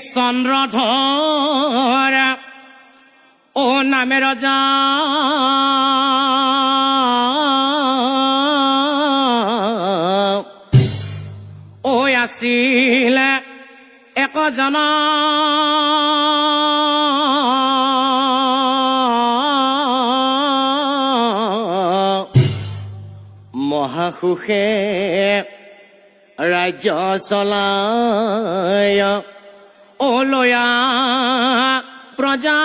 চন্দ্ৰধৰা ও নামে ৰজা ও আছিলে একজন মহাসুখে ৰাজ্য চলায় ওলয়া প্ৰজা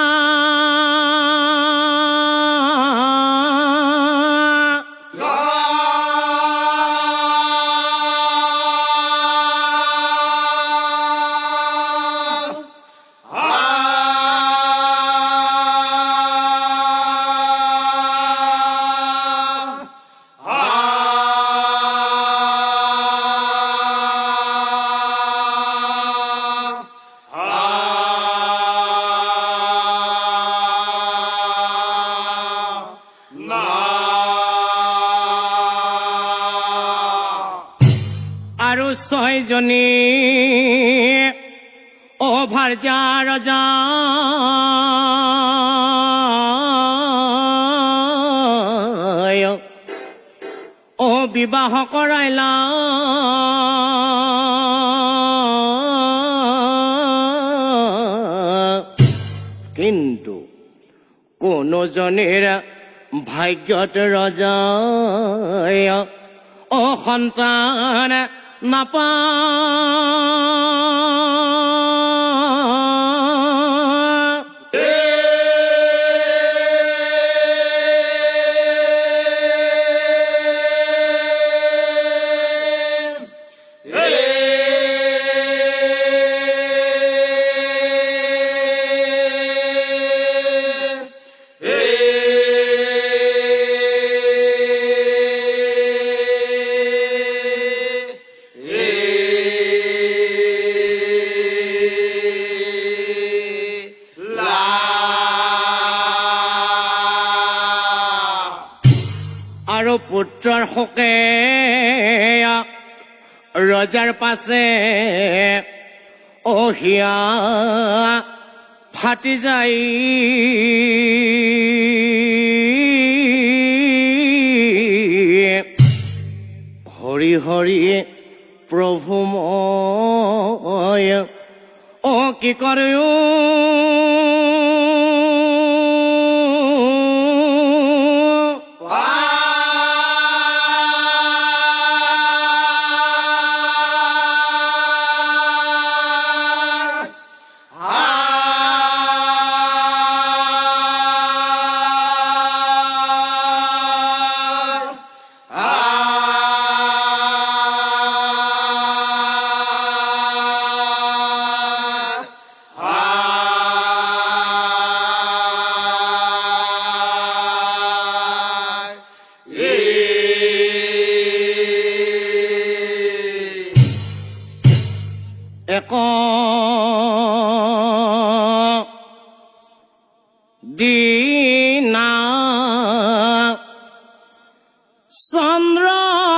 আৰু ছয়জনী ভাৰ্যা ৰজা বিবাহ কৰাইলা কিন্তু কোনোজনীৰ ভাগ্যত ৰজা সন্তান নাপা আৰু পুত্ৰৰ শোকে ৰজাৰ পাছে হিয়া ফাটি যায় হৰি হৰি প্ৰভু মই কি কৰো দিনা চন্দ্ৰধৰে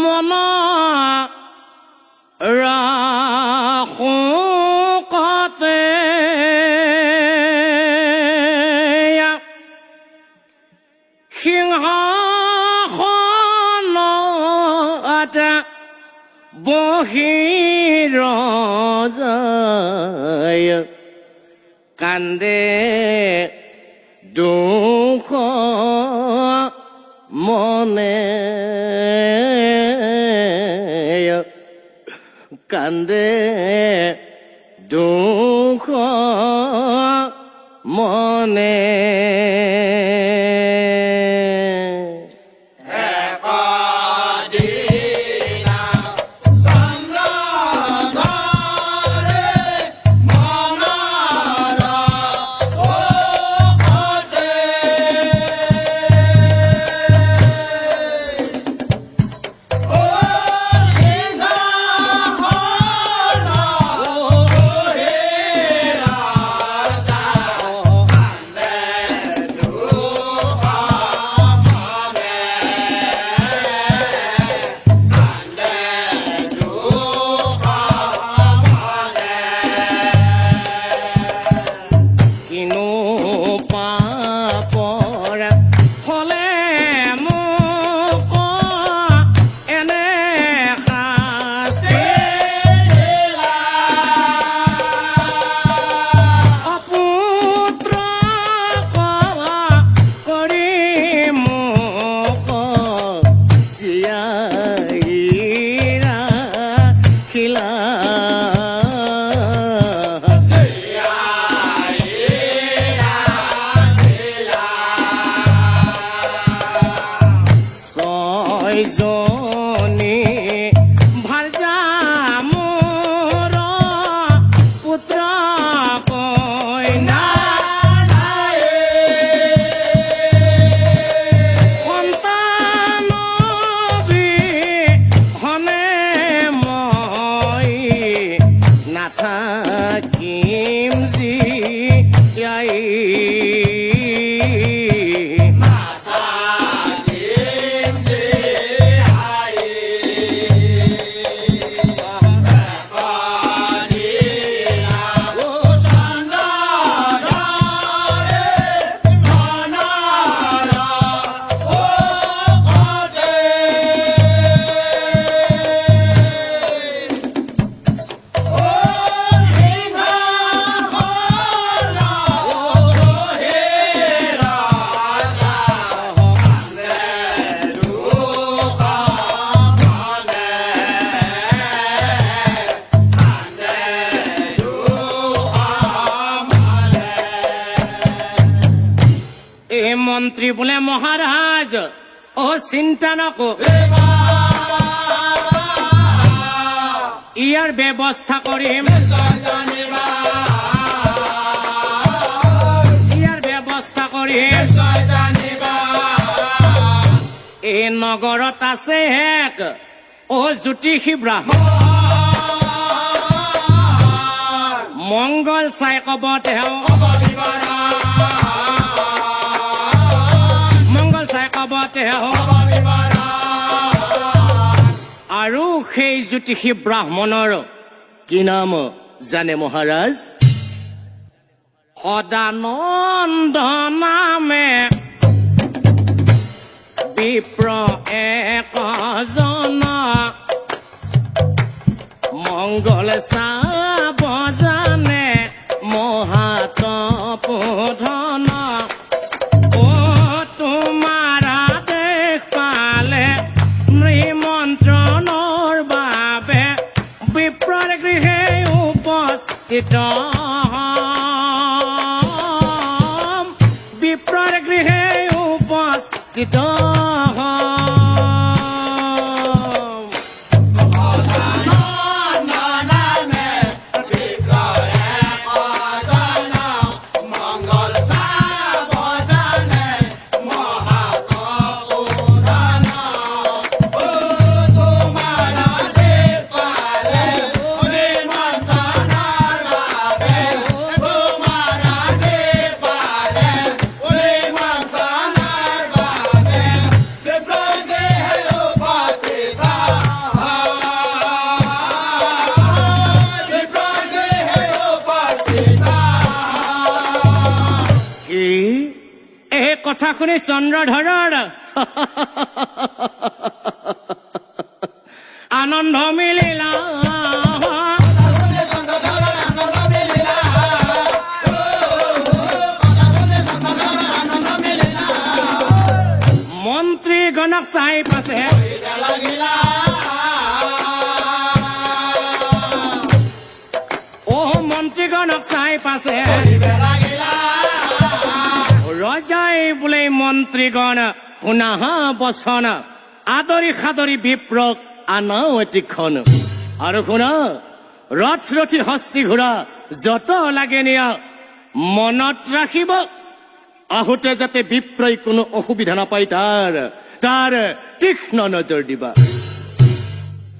মন ৰাখোকতে সিংহাসনত বহি ৰজাই কান্দে দুখ মনে কান্দে দুখ মনে Hey! দুইজনী ভাৰ্যা মোৰ পুত্ৰ কন্যা সন্তান বিহনে মই নাথাকিম জীয়াই মন্ত্ৰী বোলে মহাৰাজ চিন্তা নকৰো ইয়াৰ ব্যৱস্থা কৰিম এই নগৰত আছে এক জ্যোতিষী ব্ৰাহ্মণ মংগল চাই কব তেওঁ আৰু সেই জ্যোতিষী ব্ৰাহ্মণৰ কি নাম জানে মহাৰাজ সদানন্দ নামে বিপ্ৰ একজন মংগল চাব জানে মহাতপোধন বিপ্ৰৰ গৃহে উপস্থিত কথা শুনি চন্দ্ৰধৰৰ আনন্দ মিলিলা মন্ত্ৰীগণক চাই পাছে মন্ত্ৰীগণক চাই পাছে ৰজাই বোলে মন্ত্ৰীগণ শুনা বচন আদৰি সাদৰি বিপ্ৰক আনাও এটিখন আৰু শুনা ৰথ ৰথী হস্তি ঘোঁৰা যত লাগে নিয়া মনত ৰাখিব আহোঁতে যাতে বিপ্ৰই কোনো অসুবিধা নাপায় তাৰ তীক্ষ্ণ নজৰ দিবা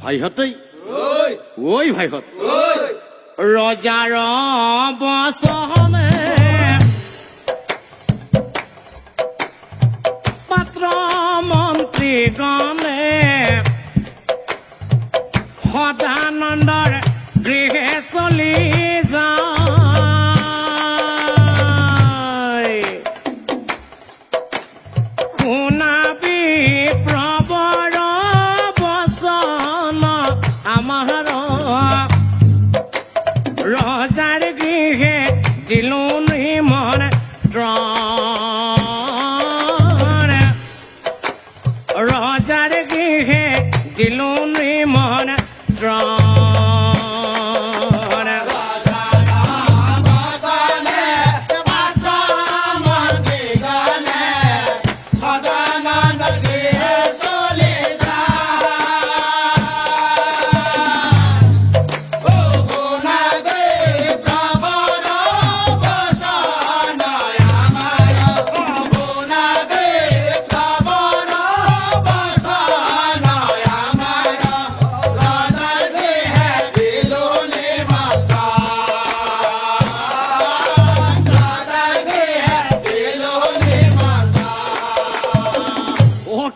ভাইহঁতেই ঐ ভাইহঁত ৰজাৰ বচনে পাত্ৰ মন্ত্ৰীগণে সদানন্দৰ গৃহে চলি যায় শুনাবি প্ৰবৰ বচন আমাৰ ৰজাৰ গৃহে দিলো নিমন ৰজাৰ গৃহে দিলো নিমন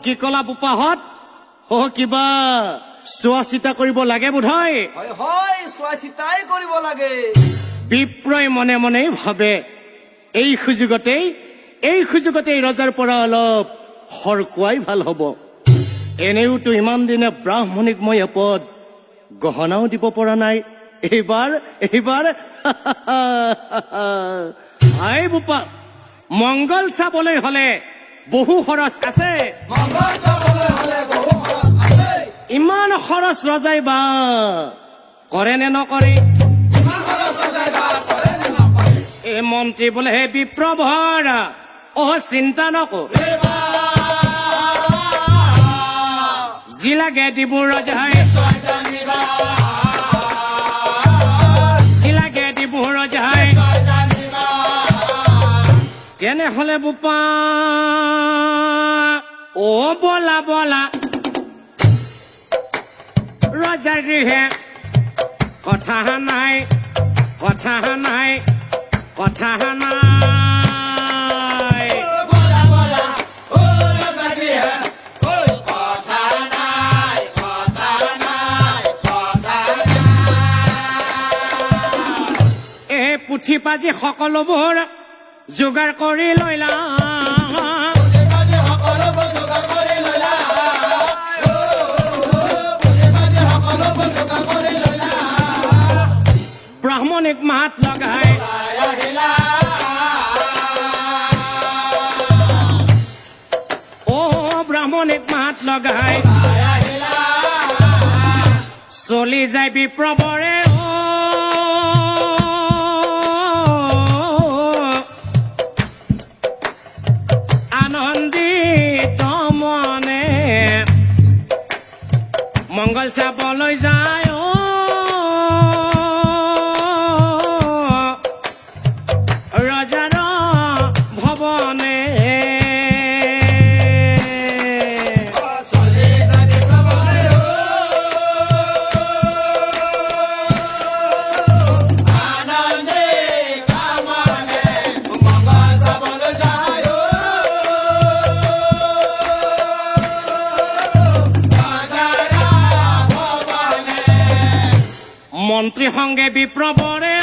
কি কলা বোপাহত কিবা চোৱা চিতা কৰিব লাগে বোধহয় হয় হয় চোৱা চিতাই কৰিব লাগে বিপ্ৰই মনে মনেই ভাবে এই সুযোগতেই ৰজাৰ পৰা অলপ হৰকুৱাই ভাল হ'ব এনেওতো ইমান দিনে ব্ৰাহ্মণিক মই এপদ গহনাও দিব পৰা নাই এইবাৰ আই বোপা মংগল চাবলৈ হলে বহু খৰচ আছে ইমান খৰচ ৰজাই বা কৰে নে নকৰে এই মন্ত্ৰী বোলে হে বিপ্ৰভৰ চিন্তা নকৰে যি লাগে দিব ৰজাই তেনেহলে বোপা বলা বলা ৰজাৰ গৃহে কথা নাই এই পুথি পাজি সকলোবোৰ যোগাৰ কৰি লৈলা ব্ৰাহ্মণিক মাত লগাই ব্ৰাহ্মণিক মাত লগাই চলি যায় বিপ্ৰবৰে আনন্দিত মনে মংগল চাবলৈ যায় মন্ত্ৰী সংগে বিপ্ৰবৰে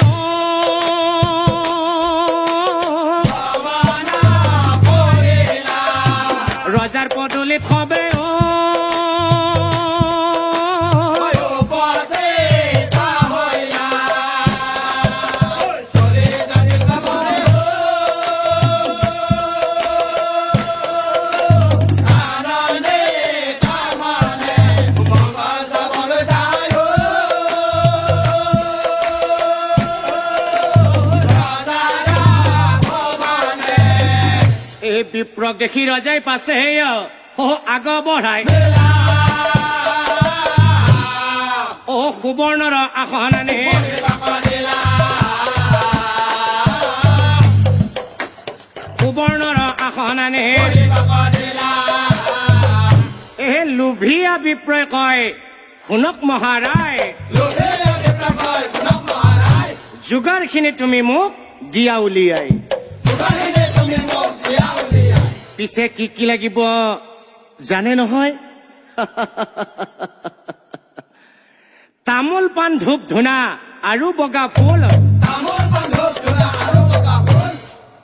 ৰজাৰ পদূলিত হবে বিপ্ৰক দেখি ৰজাই পাছে আগ বঢ়াই সুবৰ্ণৰ আসন আনি লোভিয়া বিপ্ৰই কয় শুনক মহাৰায় যোগাৰখিনি তুমি মোক দিয়া উলিয়াই পিছে কি লাগিব জানে নহয় তামোল পাণ ধূপ ধূনা আৰু বগা ফুল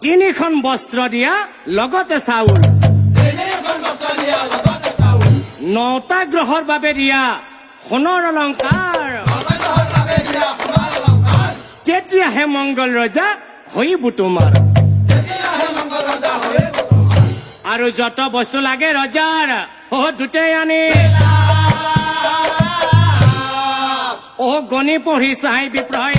3খন বস্ত্ৰ দিয়া লগতে চাউল 9টা গ্ৰহৰ বাবে দিয়া সোণৰ অলংকাৰ তেতিয়াহে মংগল ৰজা হৈব তোমাৰ আৰু যত বস্তু লাগে ৰজাৰ দুটেই আনি গণি পঢ়ি চাই বিপ্ৰই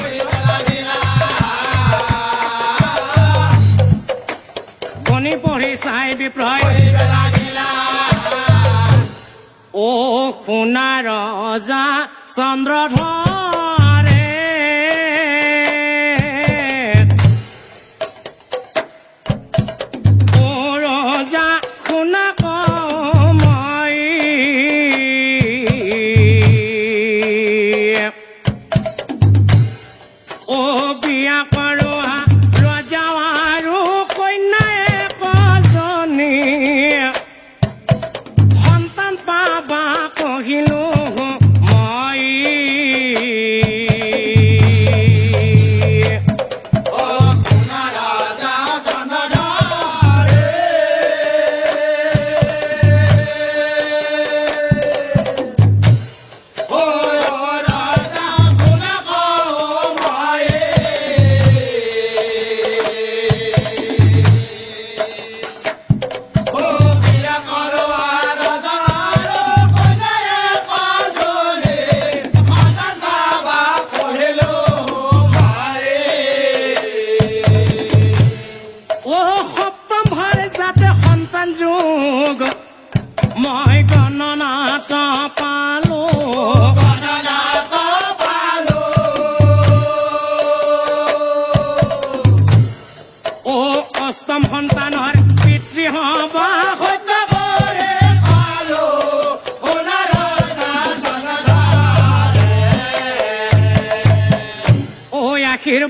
শুনা ৰজা চন্দ্ৰধৰে ৰজা শুনা কমাই বিয়া কৰোৱা ৰজা আৰু কন্যাই কজনী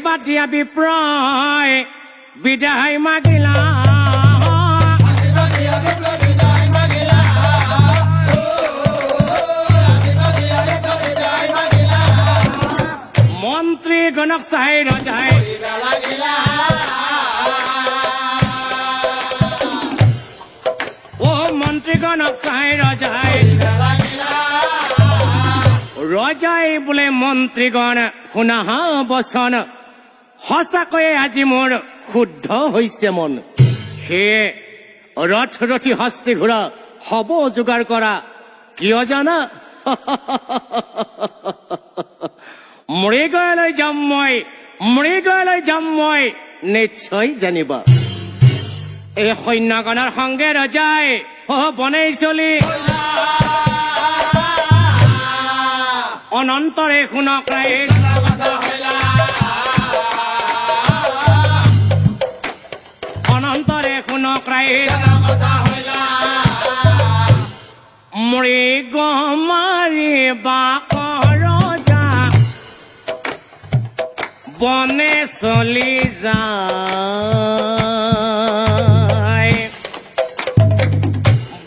বাদিয়া বিপ্ৰয় বিদায় মাগিলা মন্ত্ৰী গণক চাই ৰজাই মন্ত্ৰী গণক চাই ৰজাই বোলে মন্ত্ৰীগণ শুনা বচন সঁচাকৈয়ে আজি মোৰ শুদ্ধ হৈছে মন সেয়ে ৰথ ৰথি হস্তি ঘোঁৰা হ'ব যোগাৰ কৰা কিয় জানা মৃগলৈ যাম মই নিশ্চয় জানিবা এই সৈন্যগণৰ সংগে ৰজাই বনেই চলি অনন্তৰে শুনক ৰাইজ অনন্তৰে শুনক ৰাইজ মৃগ মাৰিবা ৰজা বনে চলি যায়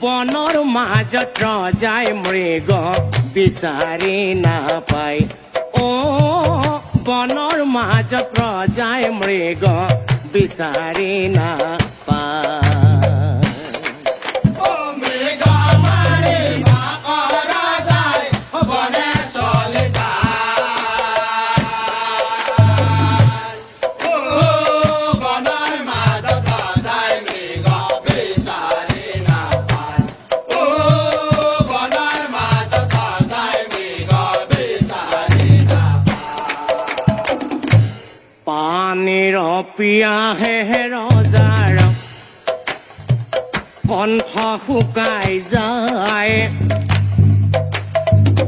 বনৰ মাজত ৰজাই মৃগ বিচাৰি নাপায় বনৰ মাজত ৰজাই মৃগ বিচাৰি নাপায় পানীৰ পিয়াহে ৰজাৰ কণ্ঠ শুকাই যায়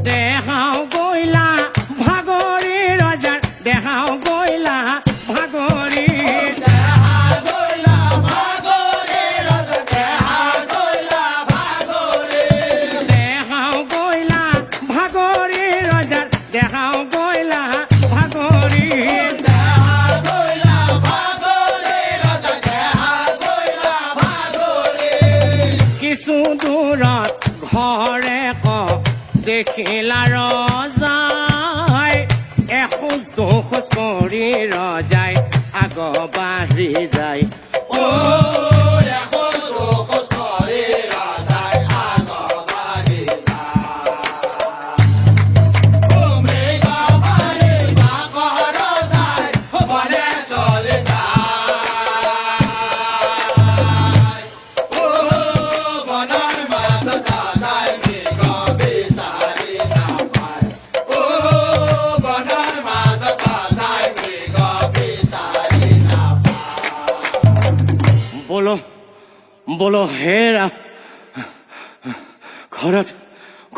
দেহাও গইলা ভাগৰি ৰজাৰ দেহাও গইলা ভাগৰি দেহাও গইলা ভাগৰি ৰজাৰ দেহাও গইলা ভাগৰি কিছু দূৰত ঘৰে দেখিলা ৰজাই এখোজ দুখোজ কৰি ৰজাই আগ বাঢ়ি যায় বলো হেৰা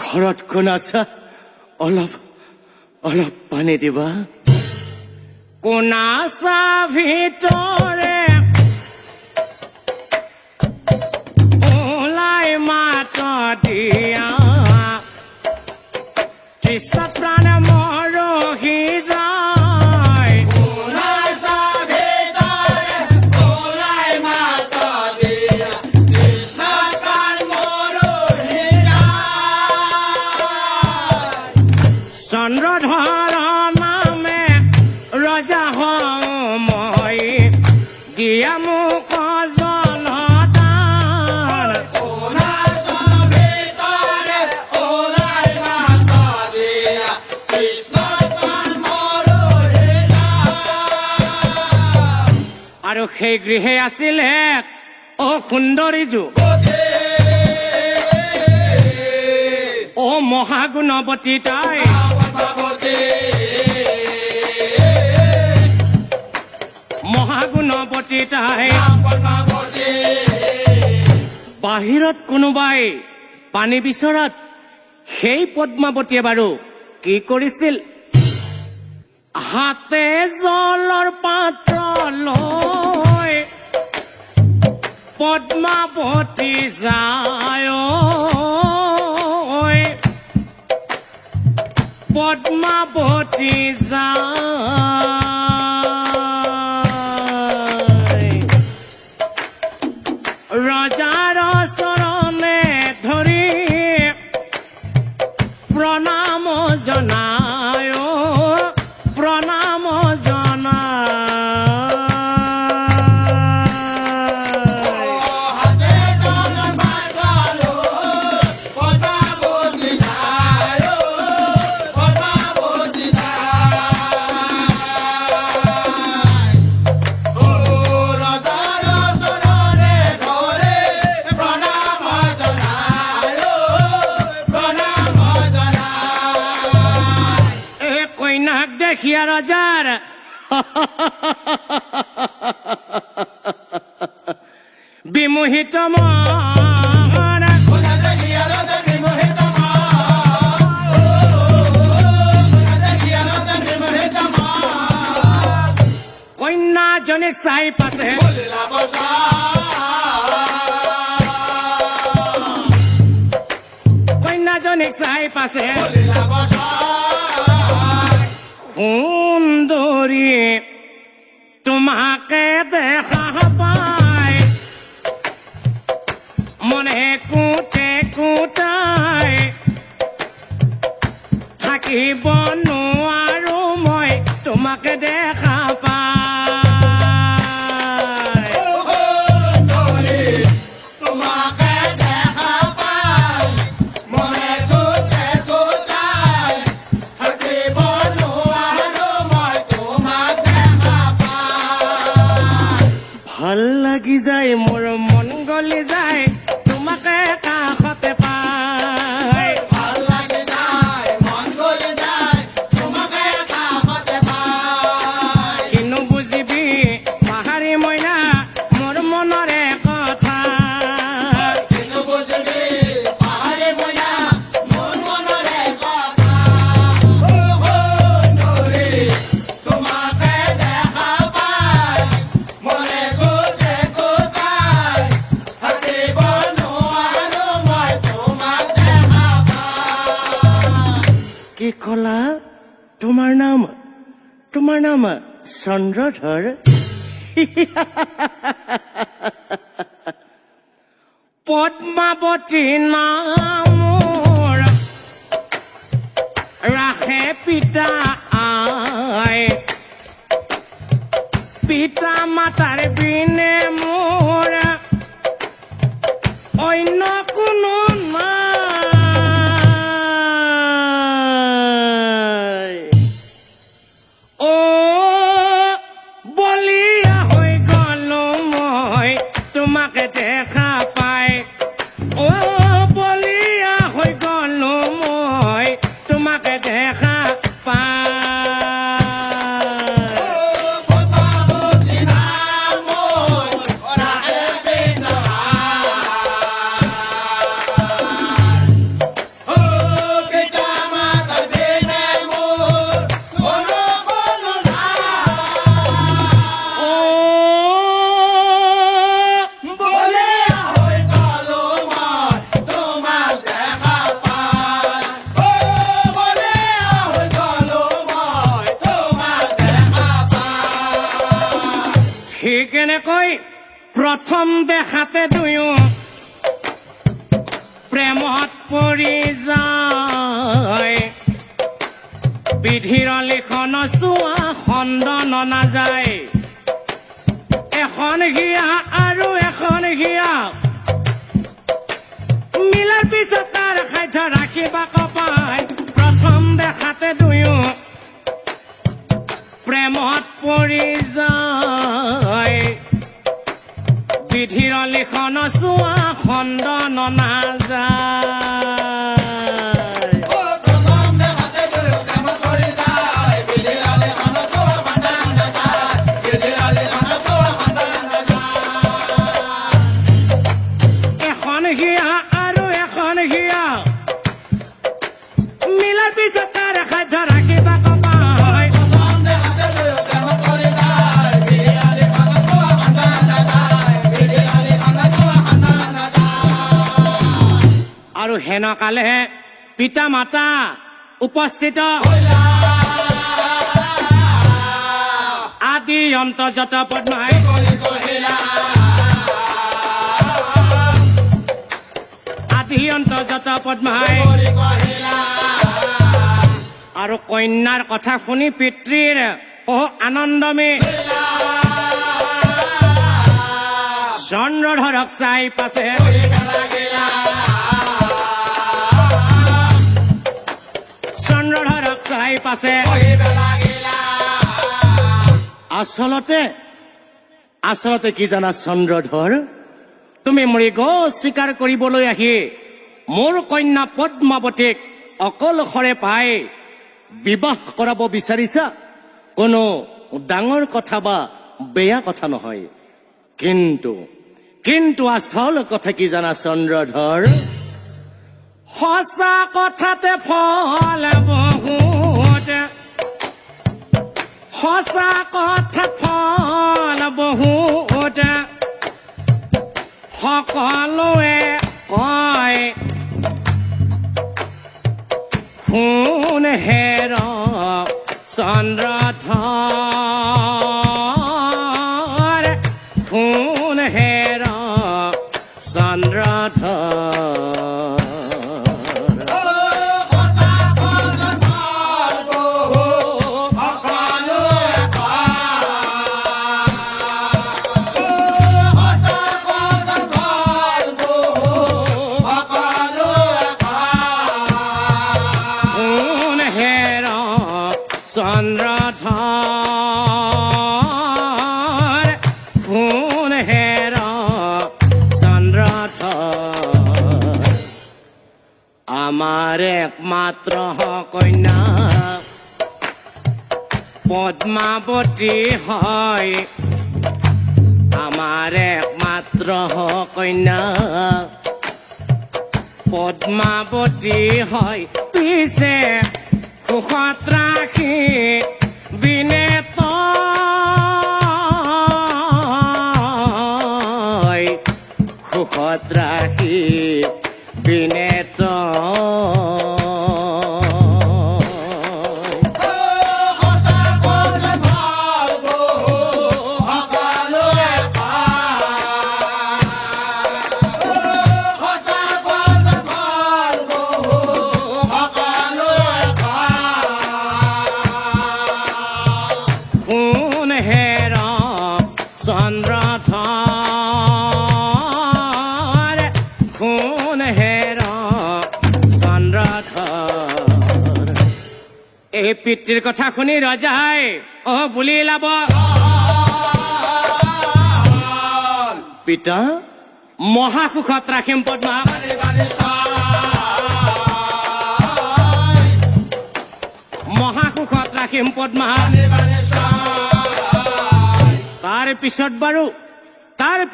ঘৰত কোন আছা অলপ পানী দিবা কোন আছা ভিতৰে ওলাই মাত দিয়া তৃষ্ণা প্ৰাণ মৰহি যায় চন্দ্ৰধৰ নামে ৰজা মই দিয়া মোক জনদান আৰু সেই গৃহে আছিলে সুন্দৰী যু মহাগুণৱতী তাই মহাগুণৱতী তাই বাহিৰত কোনোবাই পানী বিচৰাত সেই পদ্মাৱতীয়ে বাৰু কি কৰিছিল হাতে জলৰ পাত্ৰ লৈ পদ্মাৱতী যায় পদ্মাৱতী যায় দেখিয়া ৰজাৰ বিমোহিত মন কন্যাজনীক চাই পাছে কন্যাজনীক চাই পাছে সুন্দৰী তোমাকে দেখা পায় মনে কুটে কুটাই থাকিব নোৱাৰো মই তোমাকে দেখা পায় ভাল লাগি যায় মোৰ মন গলি যায় তোমাকে কাষতে পাই ভাল লাগি যায় মন গলি যায় তোমাকে কাষতে পাই কিনো বুজিবি পাহাৰী মইনা মোৰ মনৰে কথা কিনো বুজিবি পাহাৰী মইনা মোৰ মনৰে কথা সুন্দৰী তোমাকে দেখা পাই মনে কোটে কোটাই থাকিব নোৱাৰো মই তোমাক দেখা পাই কি কলা তোমাৰ নাম চন্দ্ৰধৰ পদ্মাৱতী নামৰ ৰাখে পিতা আই পিতা মাতাৰ বিনে মোৰ অন্য কোনো নাই অ বলিয়া হৈ গলো মই তোমাকে দেখা পাই অ বলিয়া হৈ গলো মই তোমাকে দেখা পাই ঠিক এনেকৈ প্ৰথম দেখাতে দুয়ো প্ৰেমত পৰি যায় বিধিৰ লিখন চোৱা খণ্ডন নাযায় এখন হিয়া আৰু এখন হিয়া মিলাৰ পিছত তাৰ খাদ্য ৰাখিবা কপাই প্ৰথম দেখাতে দুয়ো প্ৰেমত পৰি যায় বিধিৰ লিখন চোৱা খণ্ডন নাযায় এখন হিয়া আৰু এখন হিয়া মিলাৰ পিছত তাৰ খাদ্য ৰাখিবা কপাই আৰু হেনকালে পিতা মাতা উপস্থিত আদি অন্তৰ্জত পদ্মাই আদি অন্তৰ্জত পদ্মাই আৰু কন্যাৰ কথা শুনি পিতৃৰ আনন্দমে চন্দ্ৰধৰক চাই পাছে চন্দ্ৰধৰক চাই পাছে আচলতে কি জানা চন্দ্ৰধৰ তুমি মৃগ চিকাৰ কৰিবলৈ আহি মোৰ কন্যা পদ্মাৱতীক অকলশৰে পাই বিবাহ কৰাব বিচাৰিছা কোনো ডাঙৰ কথা বা বেয়া কথা নহয়, কিন্তু আচল কথা কি জানা চন্দ্ৰধৰ? সঁচা কথাতে ফল বহুত, সঁচা কথাত ফল বহুত, সকলোৱে কয় শুন হেৰ চন্দ্ৰধৰ, শুন হেৰ চন্দ্ৰধৰ। চন্দ্ৰধৰ, শুন হেৰ চন্দ্ৰধৰ, আমাৰ একমাত্ৰ কন্যা পদ্মাৱতী হয়, আমাৰ একমাত্ৰ কন্যা পদ্মাৱতী হয়, পিছে সুখত ৰাখি বিনেত সুখত ৰাখি বিনেত চন্দ্ৰধৰ, শুন হেৰ চন্দ্ৰধৰ। এই পিতৃৰ কথা শুনি ৰজাই বুলি লাব, পিতা মহাসুখত ৰাখিম পদ্মা, মহাসুখত ৰাখিম পদ্মা। তাৰ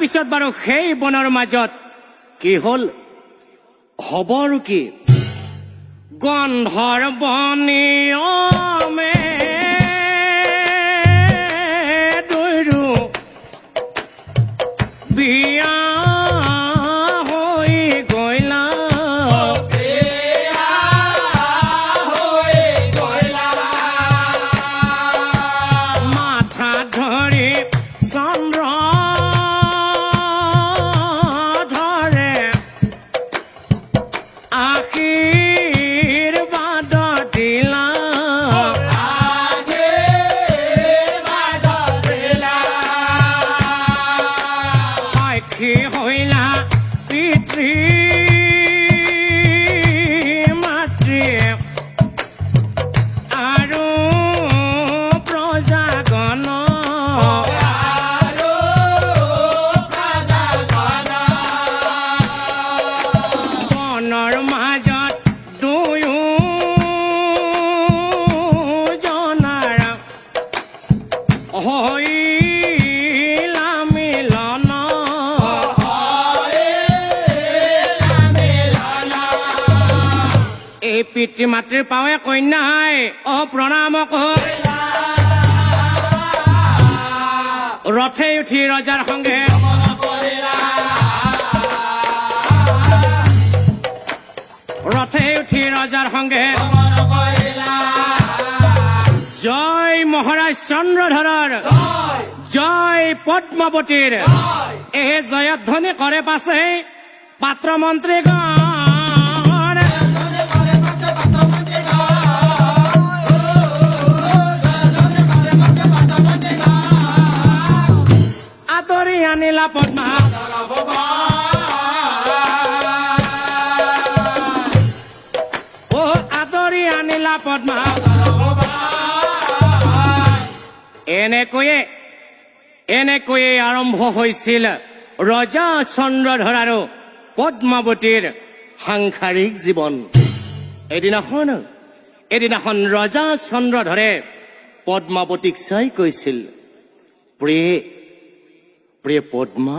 পিছত বাৰু সেই বনৰ মাজত কি হল, হব আৰু কি? গন্ধৰ্ব নিয়মে দুয়ো বিয়া হৈ গইলা, মাথা ধৰি চন্দ্ৰধৰে আশীৰ্বাদ দিলা, সাক্ষী হইলা পিতৃ মাতৃ আৰু প্ৰজাগণ, বনৰ মাজত দুয়ো জনাৰ হৈলা মিলন, এই পিতৃ মাতৃৰ পাৱে কন্যাই প্ৰণাম ৰথে উঠি ৰজাৰ সংগে, ৰথে উঠি ৰজাৰ সংগে জয় মহাৰাজ চন্দ্ৰধৰৰ, জয় পদ্মাৱতীৰ, এই জয়ধ্বনি কৰে পাছে পাত্ৰ মন্ত্ৰীগণ, আদৰি আনিলা পদ্মা, আদৰি আনিলা পদ্মা। এনেকৈয়ে আৰম্ভ হৈছিল ৰজা চন্দ্ৰধৰ আৰু পদ্মাৱতীৰ সাংসাৰিক জীৱন। এদিনাখন এদিনাখন ৰজা চন্দ্ৰধৰে পদ্মাৱতীক চাই কৈছিল, প্ৰিয়ে পদ্মা,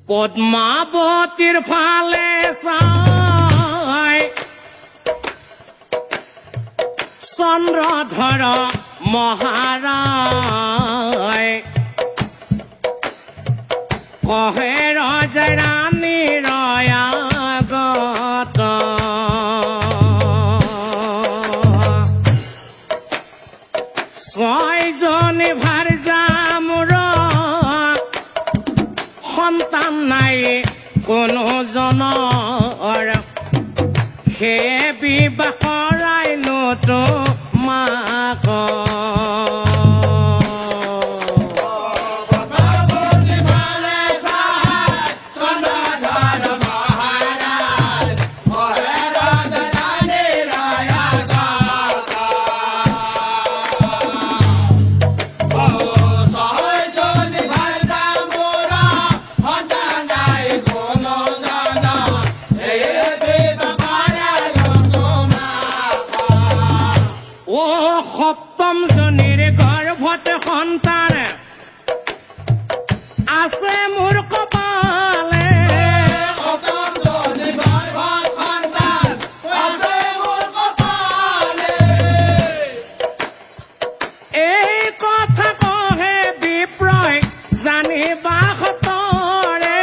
পদ্মাৱতীৰ ফালে চাই চন্দ্ৰধৰ মহাৰায় কহে ৰজাই ৰাণী ৰয়াগত ছয়জনী ভাৰ্যা মোৰ সন্তান নাই কোনো জনৰ সেয়ে বিবাহ কৰাইনো তোমাক সপ্তম জনীৰ গৰ্ভত সন্তান আছে মোৰ কপালে এই কথা কহে বিপ্ৰয় জানিবা সতৰে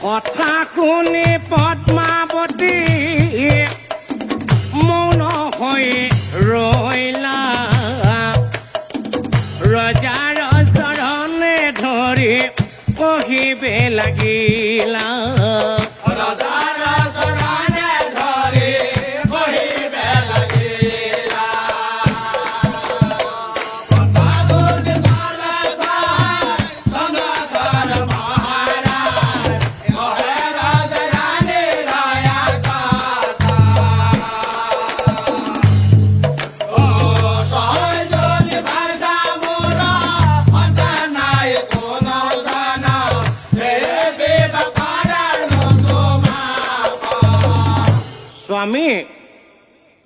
কথা শুনি পদ্মাৱতী মৌন হৈ ৰৈলা ৰজাৰ চৰণে ধৰি কহিবে লাগিলা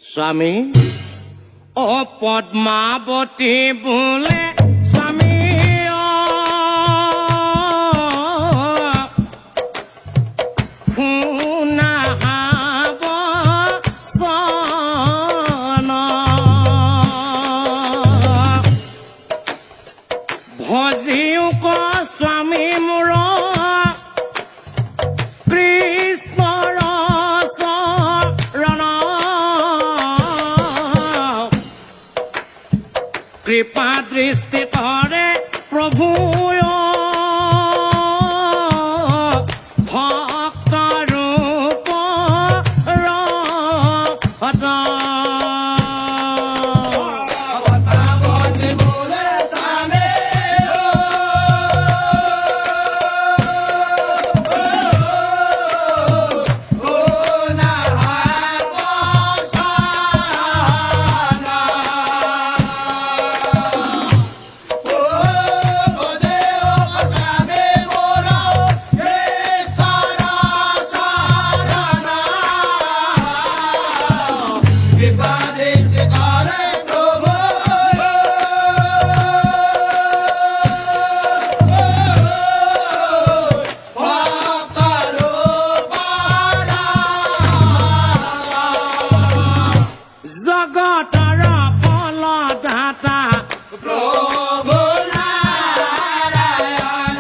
স্বামী অ পদ্মাৱতী বোলে স্বামী শুনাব চন ভজিও ক স্বামী মোৰ কৃষ্ণৰ কৃপা দৃষ্টি কৰে প্ৰভু ভক্ত ৰূপ জগতৰ ফলদাতা প্ৰভু নাৰায়ণ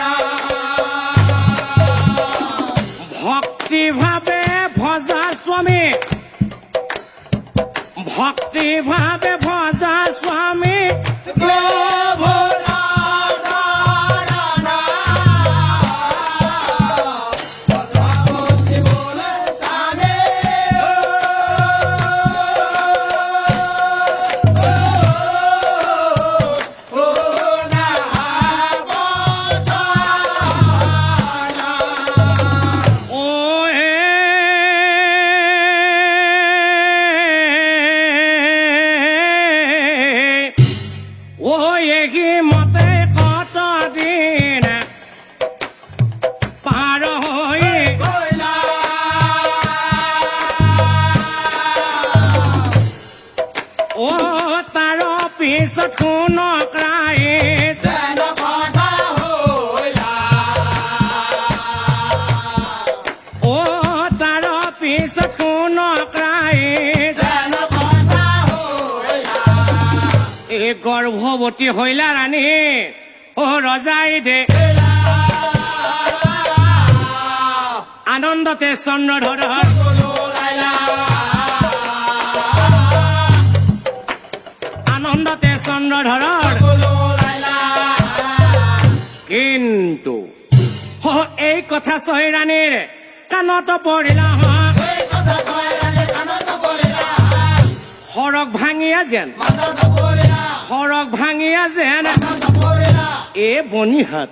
ভক্তি ভাৱে ভজা স্বামী ভক্তি ভাৱে ভজা স্বামী প্ৰভু এই গৰ্ভৱতী হইলা ৰাণী অ ৰজাই দে আনন্দতে চন্দ্ৰধৰ আনন্দতে চন্দ্ৰধৰৰ কিন্তু এই কথা ছয় ৰাণীৰ কাণত পৰিলা সৰগ ভাঙিয়া যেন এ বনিহাত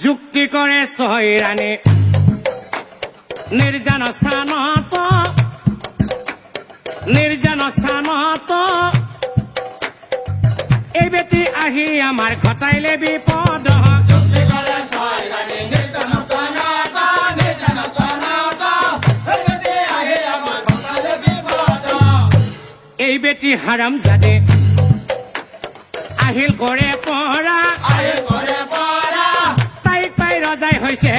যুক্তি কৰে ছয় ৰাণী নিৰ্জন স্থানত এই বেটি আহি আমাৰ ঘটাইলে বিপদ এই বেটি হাৰাম জাদে আহিল কৰে পৰা তাইক পাই ৰজাই হৈছে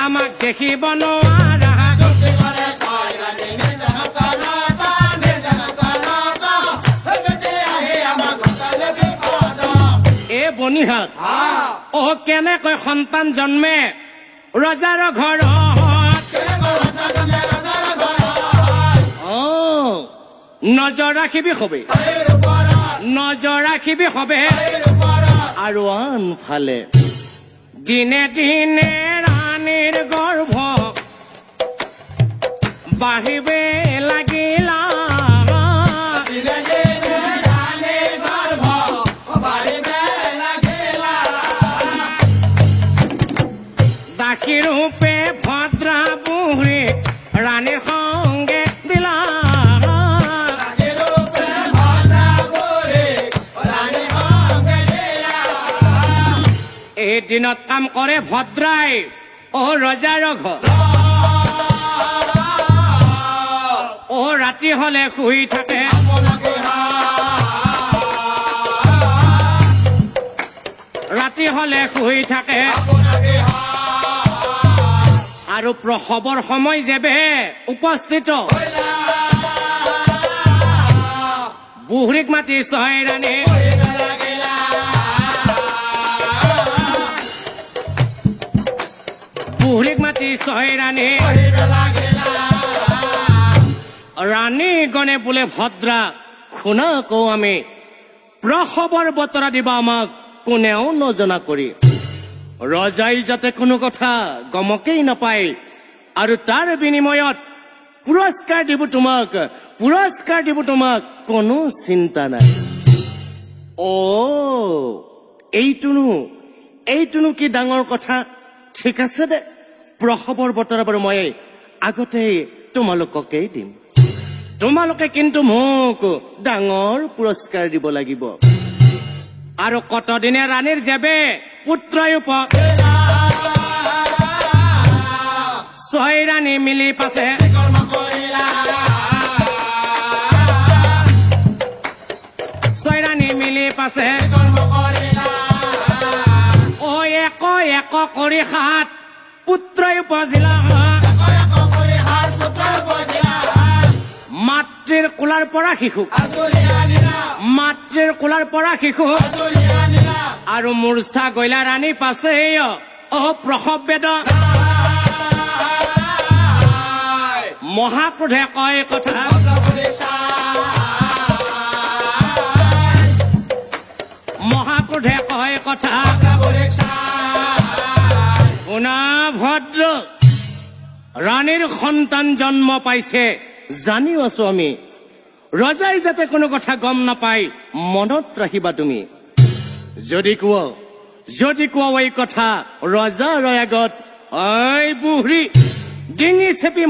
আমাক দেখিব নোৱাৰা এ বনিহাত অ কেনেকৈ সন্তান জন্মে ৰজাৰ ঘৰত নজৰ ৰাখিবি হবে আৰু আনফালে দিনে দিনে ৰাণীৰ গৰ্ভ বাঢ়িবে লাগিলা দাসী ৰূপে ভদ্ৰা বুঢ়ী ৰাণীৰ সংগে দিলা এই দিনত কাম কৰে ভদ্ৰাই অ ৰজাৰ ঘৰ অ ৰাতি হলে শুই থাকে আৰু প্ৰসৱৰ সময় যেবে উপস্থিত বুঢ়ীক মাতি ছয় ৰাণী ৰাণী গণে বোলে ভদ্ৰা শুনা কওঁ আমি প্ৰসৱৰ বতৰা দিবা আমাক কোনেও নজনা কৰি ৰজাই যাতে কোনো কথা গমকেই নাপায় আৰু তাৰ বিনিময়ত পুৰস্কাৰ দিব তোমাক কোনো চিন্তা নাই অ এইটোনো কি ডাঙৰ কথা ঠিক আছে দে প্ৰসৱৰ বতৰা বাৰু মই আগতে তোমালোককেই দিম তোমালোকে কিন্তু মোক ডাঙৰ পুৰস্কাৰ দিব লাগিব আৰু কতদিনে ৰাণীৰ যেবে পুত্ৰয়ুপ ছয় ৰাণী মিলি পাছে ও এক কৰি সাত পুত্ৰই উপজিলা মাতৃৰ কোলাৰ পৰা শিশু আৰু মূৰ্ছা গইলা ৰাণী পাছে অ প্ৰসৱ বেদ মহাক্ৰোধে কয় কথা শুনা ভদ্ৰ ৰাণীৰ সন্তান জন্ম পাইছে জানিও আছো আমি ৰজাই যাতে কোনো কথা গম নাপায় মনত ৰাখিবা তুমি যদি কোৱা এই কথা ৰজাৰ আগত ঐ বুঢ়ী ডিঙি চেপি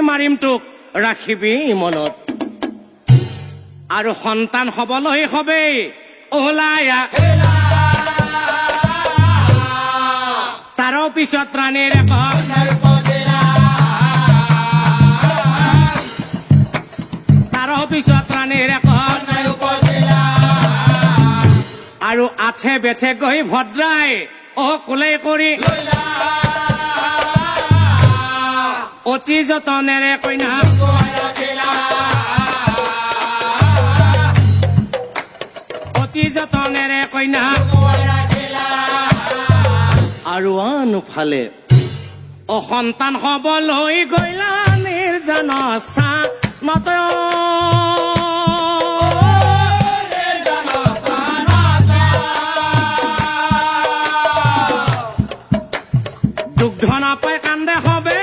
মাৰিম তোক ৰাখিবি মনত আৰু সন্তান হবলৈ হবে ওলায়া তাৰ পিছত ৰাণীৰ আৰু আঠে বেঠে গৈ ভদ্ৰাই অ কোলে কৰি অতি যতনেৰে কইনা ধনেৰে কইনা আৰু আনফালে অসন্তান হবলৈ গইলা নিৰ্জন স্থানত দুগ্ধ নাপায় কান্দে হবে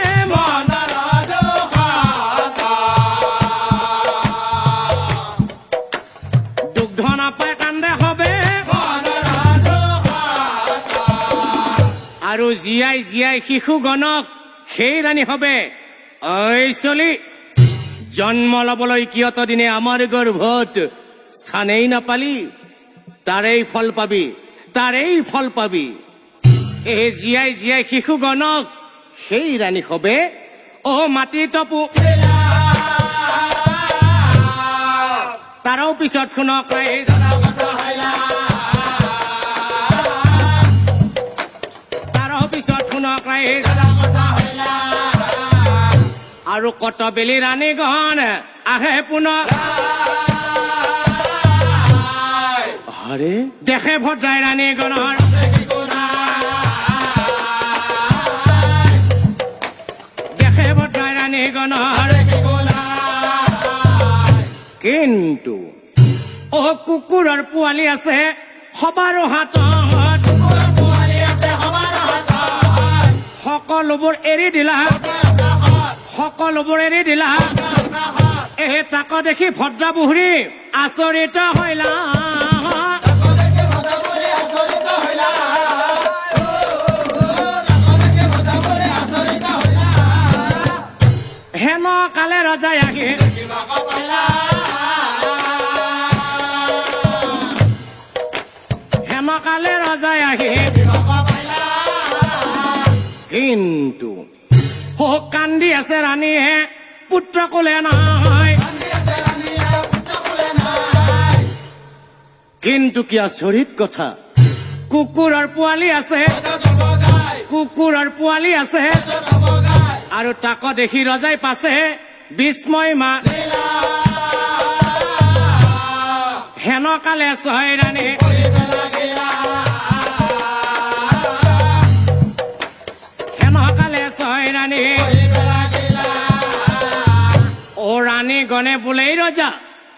দুগ্ধ নাপায় কান্দে হবে আৰু জীয়াই জীয়াই শিশুগণক সেই ৰাণী হবে ঐ চলি জন্ম লবলৈ কিয়ত দিনে আমাৰ গৰ্ভত স্থানেই নাপালি তাৰেই ফল পাবি এই জীয়াই জীয়াই শিশুগণক সেই ৰাণী হবে অ মাটি টপু তাৰো পিছত শুনক আৰু কটবেলি ৰাণীগণ আহে পুনৰ আৰে দেখে ভদ্ৰাই ৰাণীগণৰ কিন্তু অ কুকুৰৰ পোৱালি আছে সবাৰো হাতত সকলোবোৰ এৰি দিলা এই তাক দেখি ভদ্ৰা বুঢ়ী আচৰিত হইলা হেন কালে ৰজাই আহি কিন্তু কান্দি আছে ৰাণীয়ে পুত্ৰ কোলে নাই কিন্তু কি আচৰিত কথা কুকুৰৰ পোৱালি আছে আৰু তাক দেখি ৰজাই পাছে বিস্ময় মা হেন কালে ছয় ৰাণী ও ৰাণী গণে বোলেই ৰজা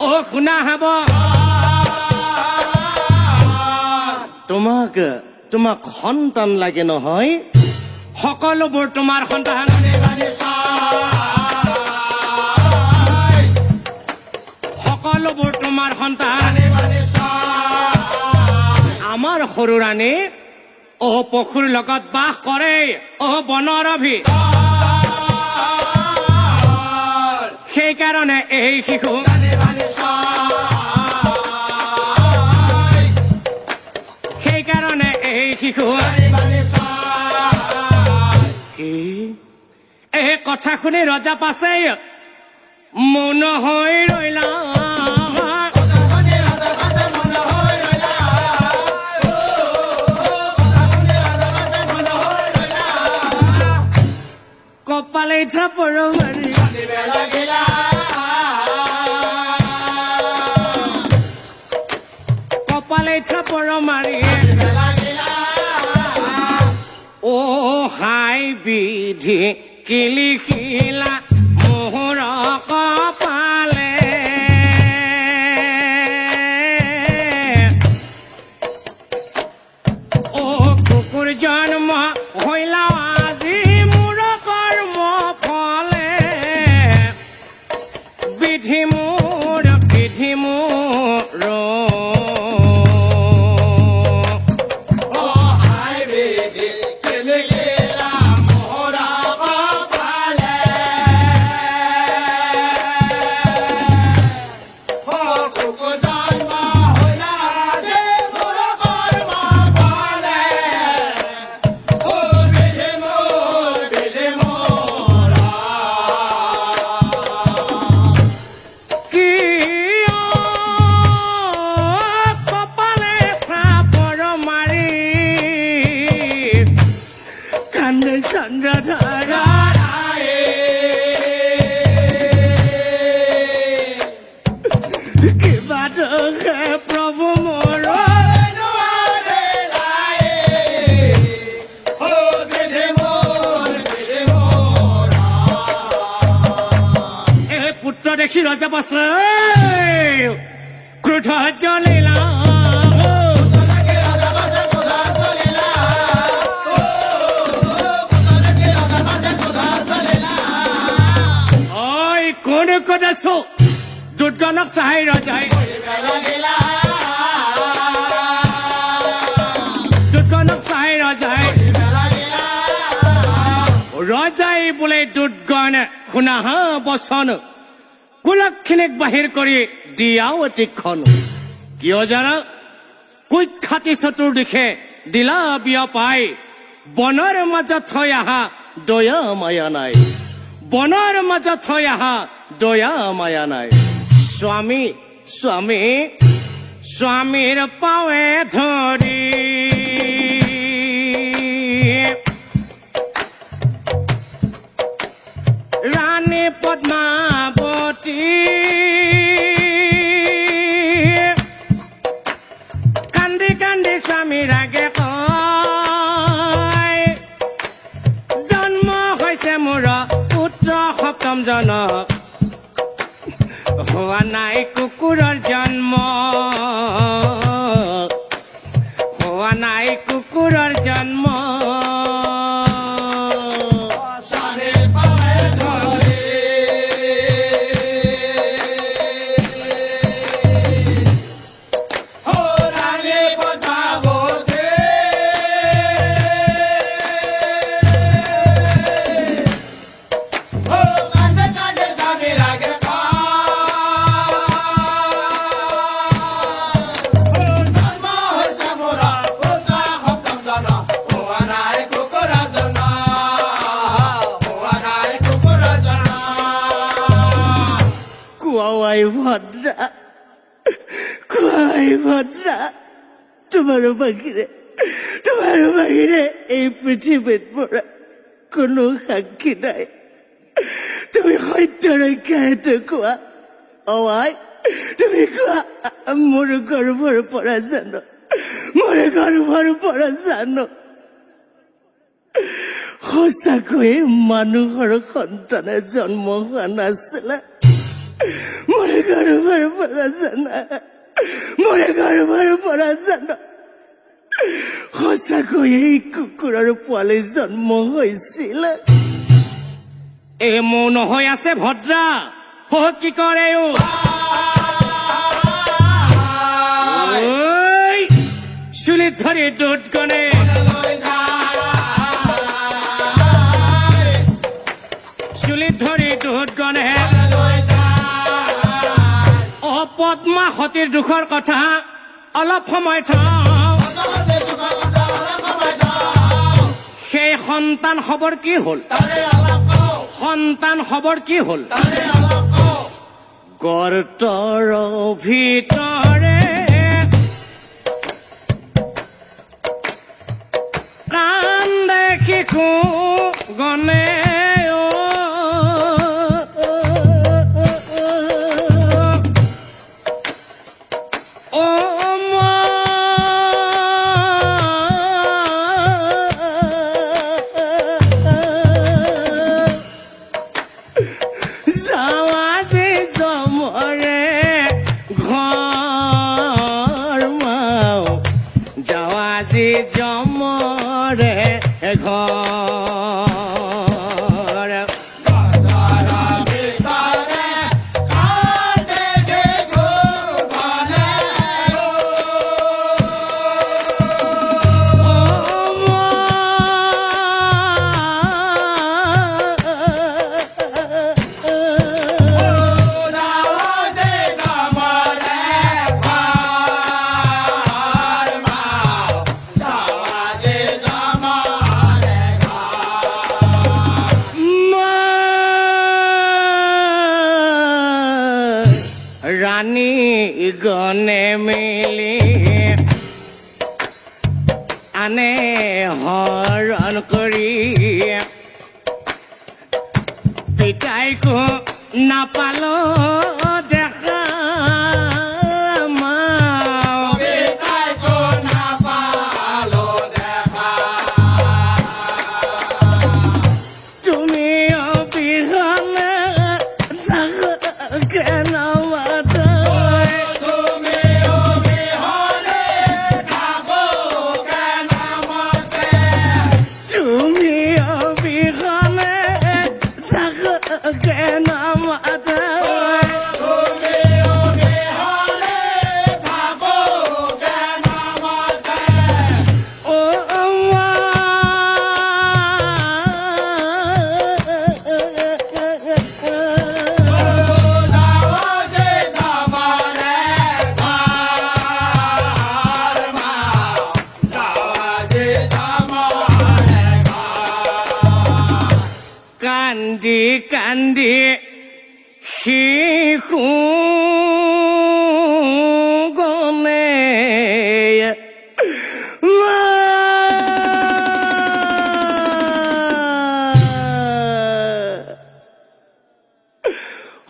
ও শুনা হব তোমাক সন্তান লাগে নহয় সকলোবোৰ তোমাৰ সন্তান আমাৰ সৰু ৰাণী অ পশুৰ লগত বাস কৰে অ বনৰভি সেইকাৰণে এই শিশু কি এই কথা শুনি ৰজা পাছে মৌন হৈ ৰৈলা কপালে থাপৰ মাৰি ও হাই বিধি কি লিখিলা মোহৰ কপালে ও কুকুৰ জন্ম হইলা আজি মোৰ কৰ্ম ফলে বিধি মোৰ চন্দ্ৰধাৰা কিবা প্ৰভু মোৰ ৰজা বছে ক্ৰোধ জ্বলিলা ঐ কোন ক'ত আছো দুৰ্গণক চাই ৰজাই দুৰ্গণক চাই ৰজাই ৰজাই বোলে দুৰ্গণ শুনা হা বচন কুলখিনিক বাহিৰ কৰি দিয়াও অতিক্ষণ কিয় জানা কুখ্যাতি চতুৰ্দিশে দিলা বিয়া পাই বনৰ মাজত থৈ আহা দয়া মায়া নাই বনৰ মাজত থৈ আহা দয়া মায়া নাই স্বামী স্বামী স্বামীৰ পাৱে ধৰি ৰাণী পদ্মাৱতী কান্দি কান্দি স্বামী ৰাগে কয় জন্ম হৈছে মোৰ পুত্ৰ সপ্তম জনক হোৱা নাই কুকুৰৰ জন্ম হোৱা নাই কুকুৰৰ জন্ম ভদ্ৰা তোমাৰ বাহিৰে এই পৃথিৱীত পৰা কোনো সাক্ষী নাই তুমি সত্য ৰক্ষা হেতু কোৱা অৱাই তুমি কোৱা মোৰ গৰ্ভৰ পৰা জানো মোৰ গৰ্ভৰ পৰা জানো সঁচাকৈয়ে মানুহৰ সন্তানে জন্ম হোৱা নাছিলে মোৰ গৰ্ভৰ পৰা জানা মোৰ গৰ্ভৰ পৰা জানা সঁচাকৈয়ে কুকুৰৰ পোৱালি জন্ম হৈছিল এই মৌন হৈ আছে ভদ্ৰা কি কৰে চুলিত ধৰি দুধ গনে চুলিত ধৰি দুধ গনে পদ্মা সতীৰ দুখৰ কথা অলপ সময় থওঁ সেই সন্তান খবৰ কি হ'ল সন্তান খবৰ কি হ'ল গৰ্তৰ ভিতৰে কান্দে শিশু গনে জমৰে ঘৰ ৰাণী গনে মিলি আনে হৰণ কৰি পিতাইকো নাপালো দেখা তুমি অবিহনে কেন কান্দি কান্দি শিশু গনে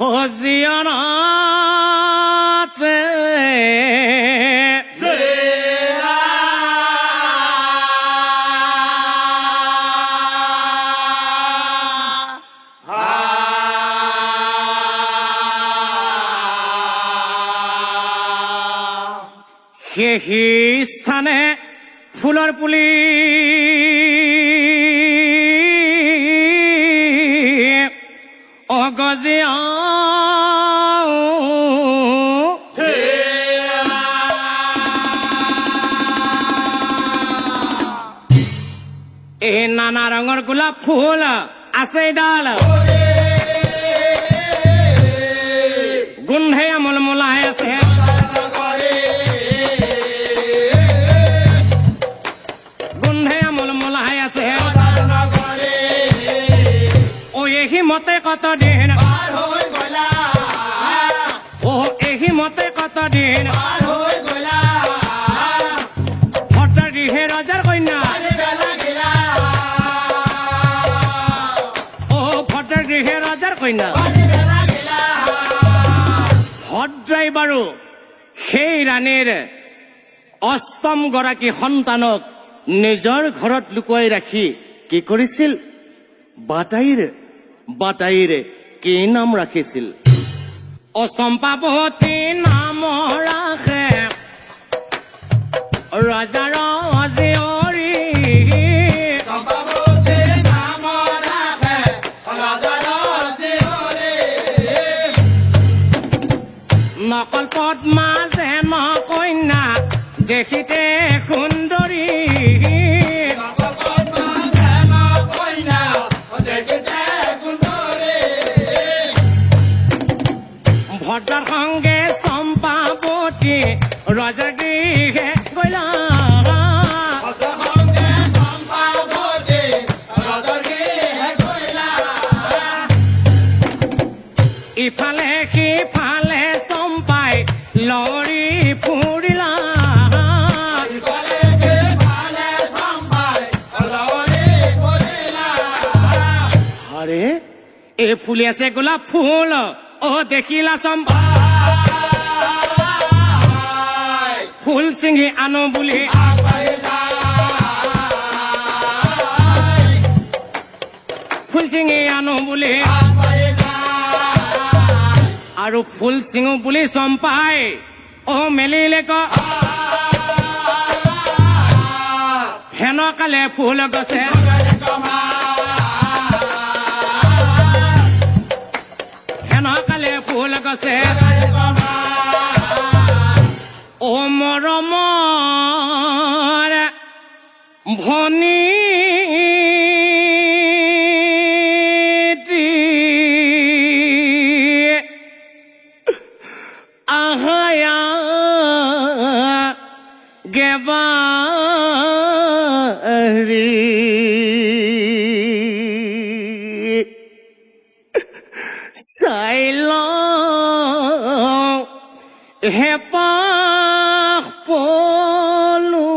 হজিয়নাতে সেই স্থানে ফুলৰ পুলি অগজিয়া এই নানা ৰঙৰ গোলাপ ফুল আছে ডাল গোন্ধে মলমলাই আছে মতে কত দিন ও এহি মতে কত দিন ভট্টাৰ গৃহে ৰজাৰ কন্যা ও ভট্টাৰ গৃহে ৰজাৰ কন্যা ভদ্ৰাই বাৰু সেই ৰাণীৰ অষ্টম গৰাকী সন্তানক নিজৰ ঘৰত লুকুৱাই ৰাখি কি কৰিছিল বাটাইৰ কি নাম ৰাখিছিল অচম্পাৱতী নাম ৰাখে ৰজাৰ জীয়ৰী নকল পদ্মা যেন কন্যা দেখিতে সুন্দৰী ভদ্ৰাৰ সংগে চম্পাৱতী ৰজাৰ গৃহে গলা ইফালে সিফালে চম্পাই লৰি ফুৰিলা আৰে এই ফুলি আছে গোলাপ ফুল ও দেখিলা চম্পা ফুল ছিঙি আনো বুলি ফুল ছিঙি আনো বুলি আৰু ফুল ছিঙো বুলি চম্পাই ও মেলিলে ক হেনকালে ফুল গছে হেনকালে ফুল গছে ও মৰমৰ ভনী আহায়া গেবাৰী চাই লওঁ হেপাহ পলো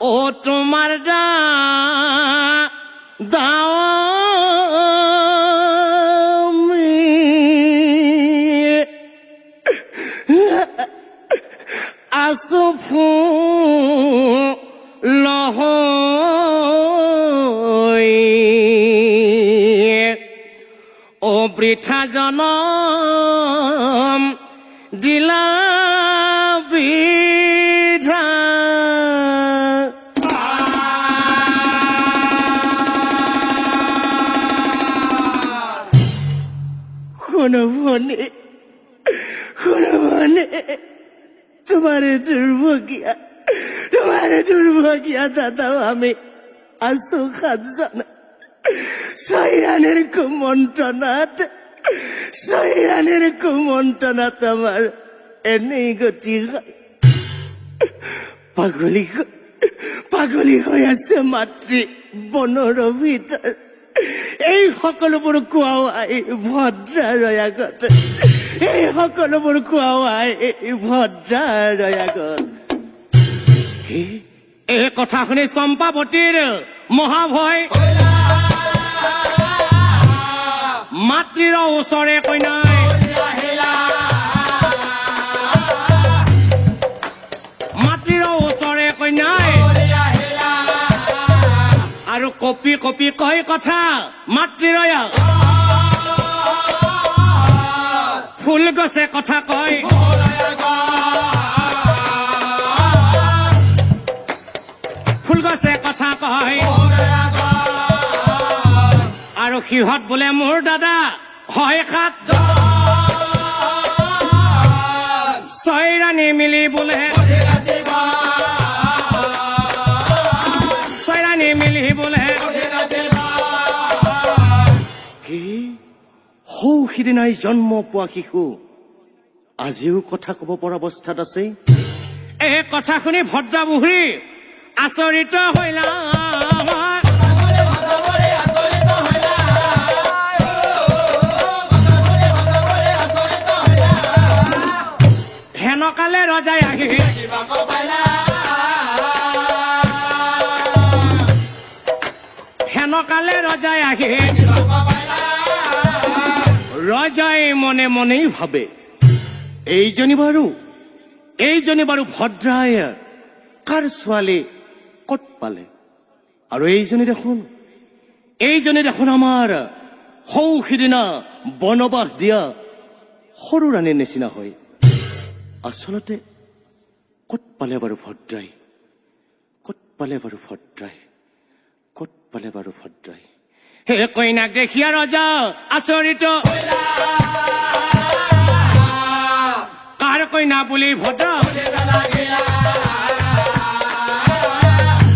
ও তোমাৰ আছো ফুলহৈ ও বৃথা জনম দিলা বিধা শুনো ভনী तुम्हारे दुर्भाग्या दादाও আমি আছো খাজানা সাইরানের কুমন্ত্রণাত ছয়ৰাণীৰ কুমন্ত্ৰণাত আমাৰ এনেই গতি হয় পাগলী হৈ আছে মাতৃ বনৰ ভিতৰ এই সকলোবোৰ কোৱাই ভদ্ৰাৰ আগত এই সকলোবোৰ কোৱাই ভদ্ৰাৰ আগত এই কথা শুনি চম্পাৱতীৰ মহাভয় মাতৃৰ ওচৰে কইনাই মাতৃৰ ওচৰে কইনাই আৰু কপি কপি কয় কথা মাতৃৰ ফুল গছে কথা কয় ফুল গছে কথা কয় আৰু সিহঁত বোলে মোৰ দাদা হয় সাত ছয়ৰাণী মিলি বোলে ছয়ৰাণী মিলি বোলে কি সৌ সিদিনাই জন্ম পোৱা শিশু আজিও কথা কব পৰা অৱস্থাত আছে এই কথা শুনি ভদ্ৰা বুঢ়ী আচৰিত হৈলা হেনকালে ৰজাই আহি হেনকালে ৰজাই আহি ৰজাই মনে মনেই ভাবে এইজনী বাৰু ভদ্ৰাই কাৰ ছোৱালী ক'ত পালে আৰু এইজনী দেখোন আমাৰ সৌ সিদিনা বনবাস দিয়া সৰু ৰাণীৰ নিচিনা হয় আচলতে ক'ত পালে বাৰু ভদ্ৰাই ক'ত পালে বাৰু ভদ্ৰাই হে কইনাক দেখিয়া ৰজা আচৰিত কাৰ কইনা বুলি ভদ্ৰা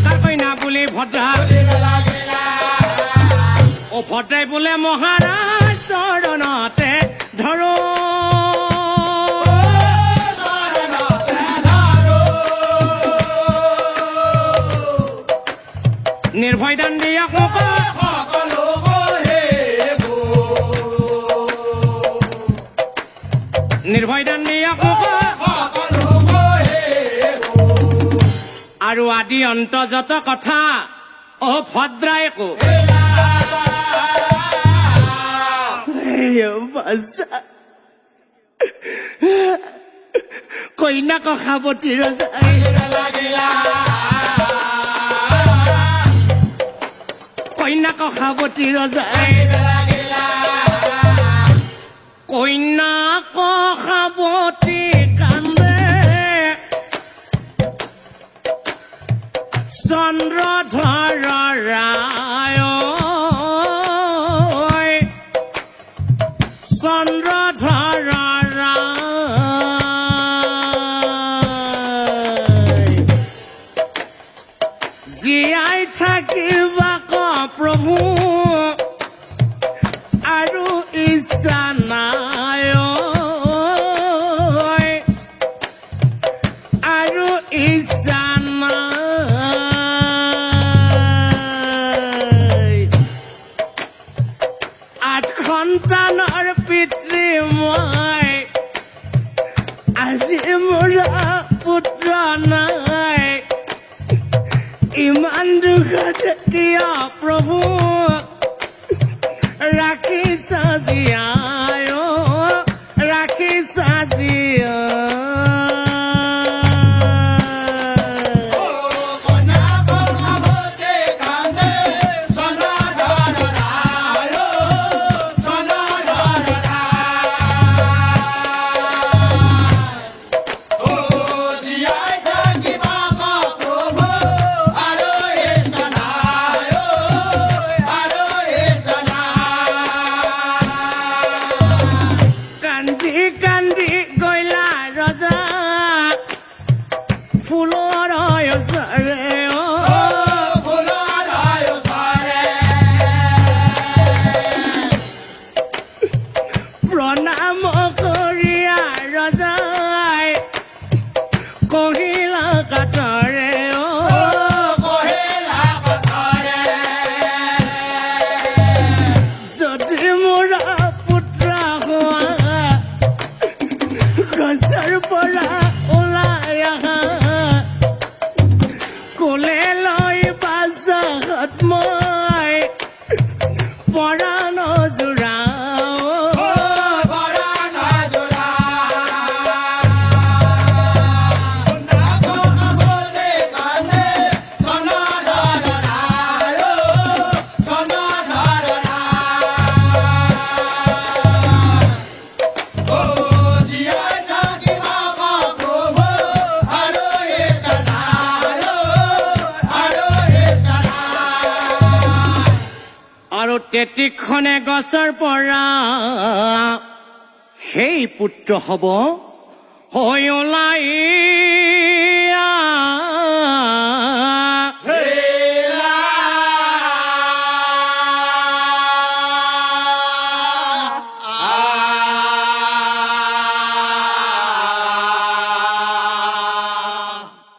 কাৰ কইনা বুলি ভদ্ৰা অ ভদ্ৰাই বোলে মহাৰাজ চৰণতে ধৰো নিৰ্ভয় দান দিয়ক মোক নিৰ্ভয় দান দিয়ক মোক আৰু আদি অন্ত যত কথা অ ভদ্ৰাই কো কইনাক সাৱতী ৰজাই কইনাক সাৱতী ৰজাই কইনাক সাৱতী কান্দে চন্দ্ৰধৰ ৰায় চন্দ্ৰধৰ ৰায় জীয়াই থাকিবা ক প্ৰভু আৰু ইচ্ছা নাই আৰু ইচ্ছা নাই আঠ সন্তানৰ পিতৃ মই আজি মোৰ পুত্ৰ নাই ইমান দুখত কিয় প্ৰভু ৰাখিছা জীয়াই ৰাখিছা জীয়াই গছৰ পৰা ওলাই আহা কোলে লৈ বাজাত মই পৰা নজোৰাও আৰু তেতিখনে গছৰ পৰা সেই পুত্ৰ হ'ব হৈ ওলাই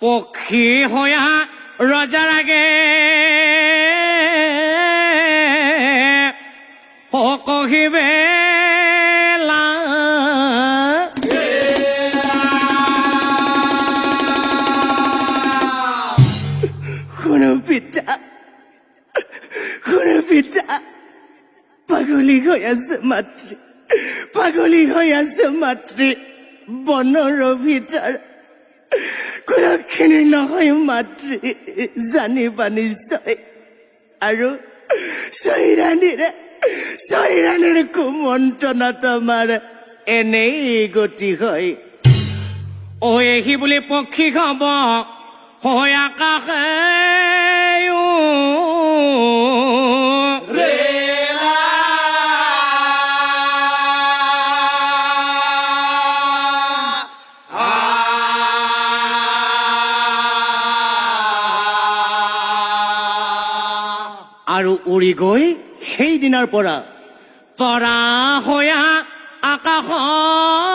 পক্ষী হয়া ৰজাৰ আগে কহিবেলা শুনো পিতা পাগলী হৈ আছে মাতৃ বনৰ ভিতৰ কোনখিনি নহয় মাতৃ জানিবা নিশ্চয় আৰু চৈৰাণীৰ কুমন্ত্ৰণত আমাৰ এনেই গতি হয় ঐ এহি বুলি পক্ষী হব হৈ আকাশে আৰু উৰি গৈ সেই দিনাৰ পৰা তৰা হয়া আকাশত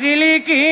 জিলিকি